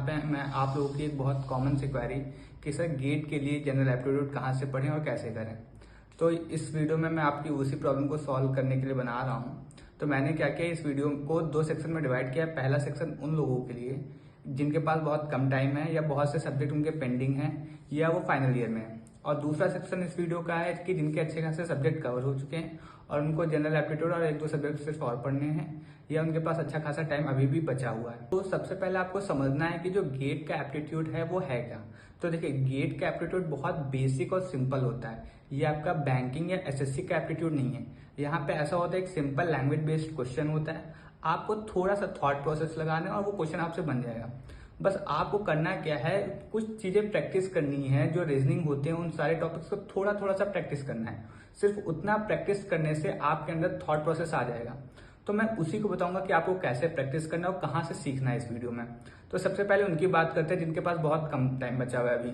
जहाँ पे मैं आप लोगों की एक बहुत कॉमन सी क्वेरी कि सर गेट के लिए जनरल एप्टीट्यूड कहाँ से पढ़ें और कैसे करें। तो इस वीडियो में मैं आपकी उसी प्रॉब्लम को सॉल्व करने के लिए बना रहा हूँ। तो मैंने क्या किया, इस वीडियो को 2 सेक्शन में डिवाइड किया। पहला सेक्शन उन लोगों के लिए जिनके पास बहुत कम टाइम है या बहुत से सब्जेक्ट उनके पेंडिंग हैं या वो फाइनल ईयर में है, और दूसरा सेक्शन इस वीडियो का है कि जिनके अच्छे खासे सब्जेक्ट कवर हो चुके हैं और उनको जनरल एप्टीट्यूड और 1-2 सब्जेक्ट सिर्फ और पढ़ने हैं या उनके पास अच्छा खासा टाइम अभी भी बचा हुआ है। तो सबसे पहले आपको समझना है कि जो गेट का एप्टीट्यूड है वो है क्या। तो देखिए, गेट का एप्टीट्यूड बहुत बेसिक और सिंपल होता है। ये आपका बैंकिंग या एसएससी का एप्टीट्यूड नहीं है। यहाँ पे ऐसा होता है, एक सिंपल लैंग्वेज बेस्ड क्वेश्चन होता है। आपको थोड़ा सा थॉट प्रोसेस लगाना है और वो क्वेश्चन आपसे बन जाएगा। बस आपको करना क्या है, कुछ चीजें प्रैक्टिस करनी है। जो रीजनिंग होते हैं उन सारे टॉपिक्स को थोड़ा थोड़ा सा प्रैक्टिस करना है। सिर्फ उतना प्रैक्टिस करने से आपके अंदर थॉट प्रोसेस आ जाएगा। तो मैं उसी को बताऊंगा कि आपको कैसे प्रैक्टिस करना है और कहाँ से सीखना है इस वीडियो में। तो सबसे पहले उनकी बात करते हैं जिनके पास बहुत कम टाइम बचा हुआ है अभी।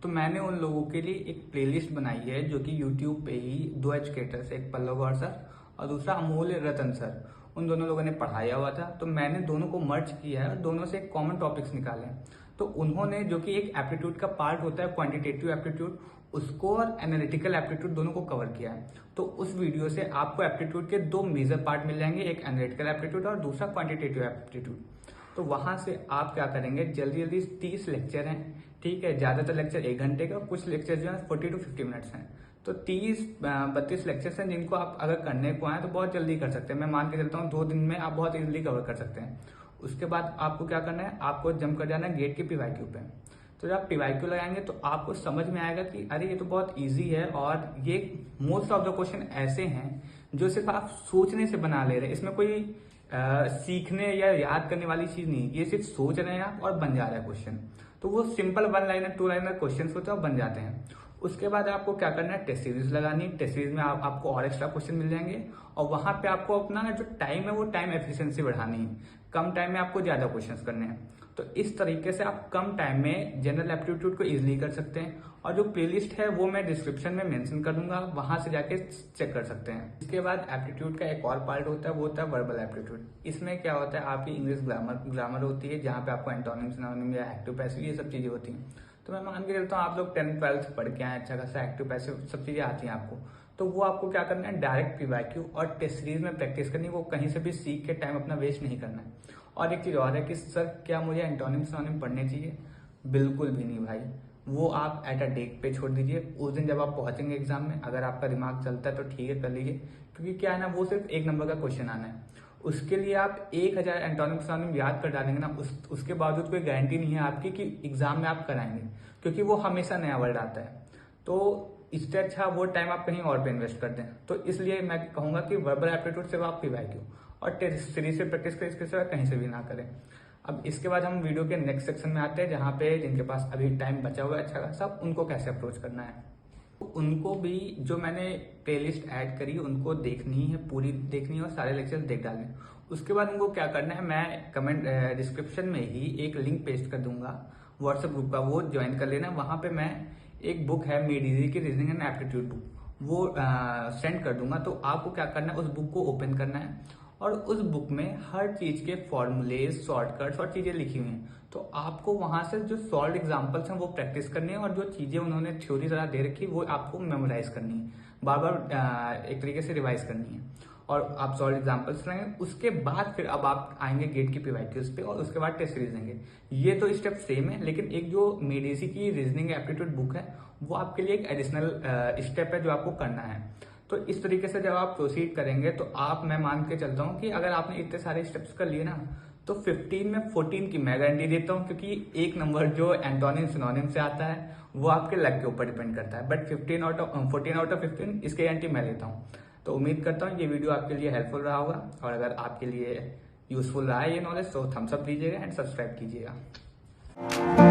तो मैंने उन लोगों के लिए एक प्लेलिस्ट बनाई है जो कि यूट्यूब पे ही 2 एजुकेटर्स, एक पल्लव गौर सर और दूसरा अमूल्य रतन सर, उन दोनों लोगों ने पढ़ाया हुआ था। तो मैंने दोनों को मर्ज किया है और दोनों से एक कॉमन टॉपिक्स निकाले हैं। तो उन्होंने, जो कि एक एप्टीट्यूड का पार्ट होता है क्वांटिटेटिव एप्टीट्यूड, उसको और एनालिटिकल एप्टीट्यूड दोनों को कवर किया है। तो उस वीडियो से आपको एप्टीट्यूड के 2 मेजर पार्ट मिल जाएंगे, एक एनालिटिकल एप्टीट्यूड और दूसरा क्वांटिटेटिव एप्टीट्यूड। तो वहां से आप क्या करेंगे, जल्दी जल्दी 30 लेक्चर हैं, ठीक है। ज्यादातर लेक्चर 1 घंटे का, कुछ लेक्चर जो है 40 to 50 मिनट्स हैं। तो 30-32 लेक्चर्स हैं जिनको आप अगर करने को आए तो बहुत जल्दी कर सकते हैं। मैं मान के चलता हूँ 2 दिन में आप बहुत इजीली कवर कर सकते हैं। उसके बाद आपको क्या करना है, आपको जंप कर जाना है गेट के पीवाईक्यू पे। तो जब आप पीवाईक्यू लगाएंगे तो आपको समझ में आएगा कि अरे ये तो बहुत ईजी है और ये मोस्ट ऑफ द क्वेश्चन ऐसे हैं जो सिर्फ आप सोचने से बना ले रहे हैं। इसमें कोई सीखने या याद करने वाली चीज नहीं, ये सिर्फ सोच रहे हैं आप और बन जा रहा है क्वेश्चन। तो वो सिंपल 1 लाइनर 2 लाइनर क्वेश्चन होते हैं और बन जाते हैं। उसके बाद आपको क्या करना है, टेस्ट सीरीज लगानी है। टेस्ट सीरीज में आपको और एक्स्ट्रा क्वेश्चन मिल जाएंगे और वहां पे आपको अपना जो टाइम है वो टाइम एफिशिएंसी बढ़ानी है। कम टाइम में आपको ज्यादा क्वेश्चंस करने हैं। तो इस तरीके से आप कम टाइम में जनरल एप्टीट्यूड को इजिली कर सकते हैं। और जो प्लेलिस्ट है वो मैं डिस्क्रिप्शन में मेंशन कर दूंगा, वहां से जाके चेक कर सकते हैं। इसके बाद एप्टीट्यूड का एक और पार्ट होता है, वो होता है वर्बल एप्टीट्यूड। इसमें क्या होता है, आपकी इंग्लिश ग्रामर होती है, जहाँ पे आपको एंटोनिम, सिनोनिम या एक्टिव पैसिव ये सब चीजें होती हैं। तो मैं मान के चलता हूँ आप लोग 10th-12th पढ़ के आए, अच्छा खासा एक्टिव पैसिव सब चीजें आती हैं आपको। तो वो आपको क्या करना है, डायरेक्ट पीवाईक्यू और टेस्ट सीरीज में प्रैक्टिस करनी है। वो कहीं से भी सीख के टाइम अपना वेस्ट नहीं करना है। और एक चीज और है कि सर क्या मुझे एंटोनिम सिनोनिम पढ़ने चाहिए? बिल्कुल भी नहीं भाई, वो आप एट अ डेट पे छोड़ दीजिए। उस दिन जब आप पहुंचेंगे एग्जाम में, अगर आपका दिमाग चलता है तो ठीक है कर लीजिए, क्योंकि क्या है ना, वो सिर्फ 1 नंबर का क्वेश्चन आना है। उसके लिए आप 1000 एंटोनिम सिनोनिम याद कर डालेंगे ना, उसके बावजूद कोई गारंटी नहीं है आपकी कि एग्जाम में आप कराएंगे, क्योंकि वो हमेशा नया वर्ड आता है। तो इससे अच्छा वो टाइम आप कहीं और पे इन्वेस्ट कर दें। तो इसलिए मैं कहूंगा कि वर्बल एप्टीट्यूड से आप पीवाईक्यू और टेस्ट सीरीज से प्रैक्टिस करें, इसके सिवा कहीं से भी ना करें। अब इसके बाद हम वीडियो के नेक्स्ट सेक्शन में आते हैं, जहाँ पे जिनके पास अभी टाइम बचा हुआ है अच्छा खासा, उनको कैसे अप्रोच करना है। उनको भी जो मैंने प्लेलिस्ट ऐड करी उनको देखनी है, पूरी देखनी है और सारे लेक्चर देख डालने। उसके बाद उनको क्या करना है, मैं कमेंट डिस्क्रिप्शन में ही एक लिंक पेस्ट कर दूंगा व्हाट्सएप ग्रुप का, वो ज्वाइन कर लेना। वहां पे मैं एक बुक है मेड इजी की, रीजनिंग एंड एप्टीट्यूड बुक, वो सेंड कर दूंगा। तो आपको क्या करना है, उस बुक को ओपन करना है और उस बुक में हर चीज के फॉर्मूलेज, शॉर्टकट्स और चीजें लिखी हुई हैं। तो आपको वहां से जो सॉल्व एग्जांपल्स हैं वो प्रैक्टिस करनी है और जो चीजें उन्होंने थ्योरी तरह दे रखी वो आपको मेमोराइज करनी है, बार बार एक तरीके से रिवाइज करनी है। और आप सॉल्व एग्जांपल्स लेंगे, उसके बाद फिर अब आप आएंगे गेट की पीवाईक्यूज पे और उसके बाद टेस्ट सीरीज देंगे। ये तो स्टेप सेम है, लेकिन एक जो मेडेसी की रीजनिंग एप्टीट्यूड बुक है वो आपके लिए एक एडिशनल स्टेप है जो आपको करना है। तो इस तरीके से जब आप प्रोसीड करेंगे तो आप, मैं मान के चलता हूँ कि अगर आपने इतने सारे स्टेप्स कर लिए ना, तो 15 में 14 की मैं गारंटी देता हूँ, क्योंकि एक नंबर जो एंटोनिम सिनोनिम से आता है वो आपके लक के ऊपर डिपेंड करता है। बट 14 आउट ऑफ 15 इसकी गारंटी मैं लेता हूँ। तो उम्मीद करता हूँ ये वीडियो आपके लिए हेल्पफुल रहा होगा, और अगर आपके लिए यूजफुल रहा है ये नॉलेज तो थम्स अप दीजिएगा एंड सब्सक्राइब कीजिएगा।